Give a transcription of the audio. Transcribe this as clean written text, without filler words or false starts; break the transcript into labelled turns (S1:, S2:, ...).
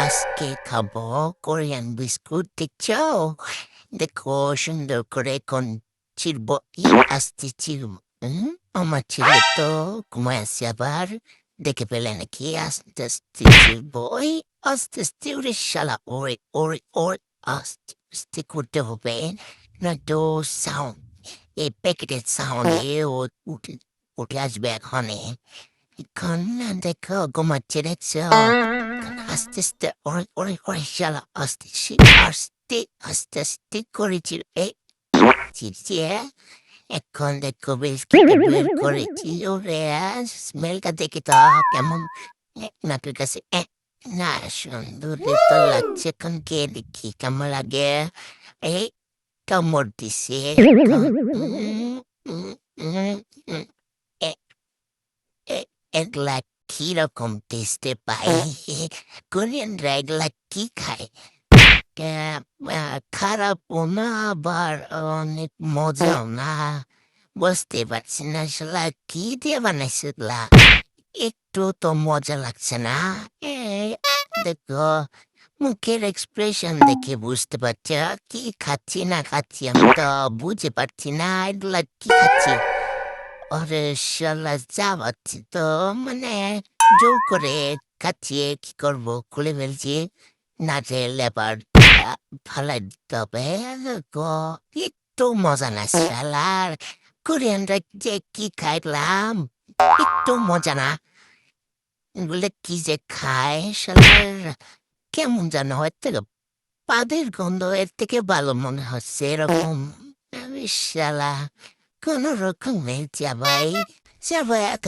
S1: আজকে খাবো Korean biscuit দেখছো? দেখো সুন্দর করে কোন চিরব আস্তে চিরব। আমার ছেলে তো ঘুমায় আছে আবার, দেখে পেলে নাকি আস্তে আস্তে চিরব। ওই আস্তে আস্তে ওরে শালা, ওরে ওরে ওরে আস্তে আস্তে করতে হবে, না তো সাউন্ড, এই প্যাকেটের সাউন্ডে ও উঠে উঠে আসবে এখানে। এখন দেখো ঘুমাচ্ছে দেখছো? এখন আস্তে আস্তে ওরে ওরে ওরে শালা আস্তে আস্তে আস্তে আস্তে করেছি এই চিরচিয়ে। এখন দেখো বেশ কেটে বের করেছি। ওরে স্মেলটা দেখে তো কেমন নাকের কাছে না সুন্দর তো লাগছে। এখন কে দেখি কেমন লাগে। এই কামড় দিছে। এগুলা কিরকম টেস্টে পাই? কোরিয়ানরা এগুলা কি খায়? খারাপও না, আবার অনেক মজাও না। বুঝতে পারছি না আসলে কি দিয়ে বানাইছে এগুলা। একটু তো মজা লাগছে না। এই, দেখো মুখের এক্সপ্রেশন দেখে বুঝতে পারছি কি খাচ্ছি না খাচ্ছি আমি তো বুঝতে পারছি না এগুলা কি খাচ্ছি। ওরে শালা যাবাচ্ছি তো, মানে জোর করে খাচ্ছি, কি করবো খুলে ফেলছি, না চাইলে আবার ফালাই দিতে হবে। গো, একটু মজা না শালার। কোরিয়ানরা যে কি খাইলাম, একটু মজা না। এগুলো কি যে খায় শালার, কেমন যেন এর থেকে পাদের গন্ধ এর থেকে ভালো মনে হচ্ছে এরকম। আমি শালা কোন রকমের চাবাই চাবাই এত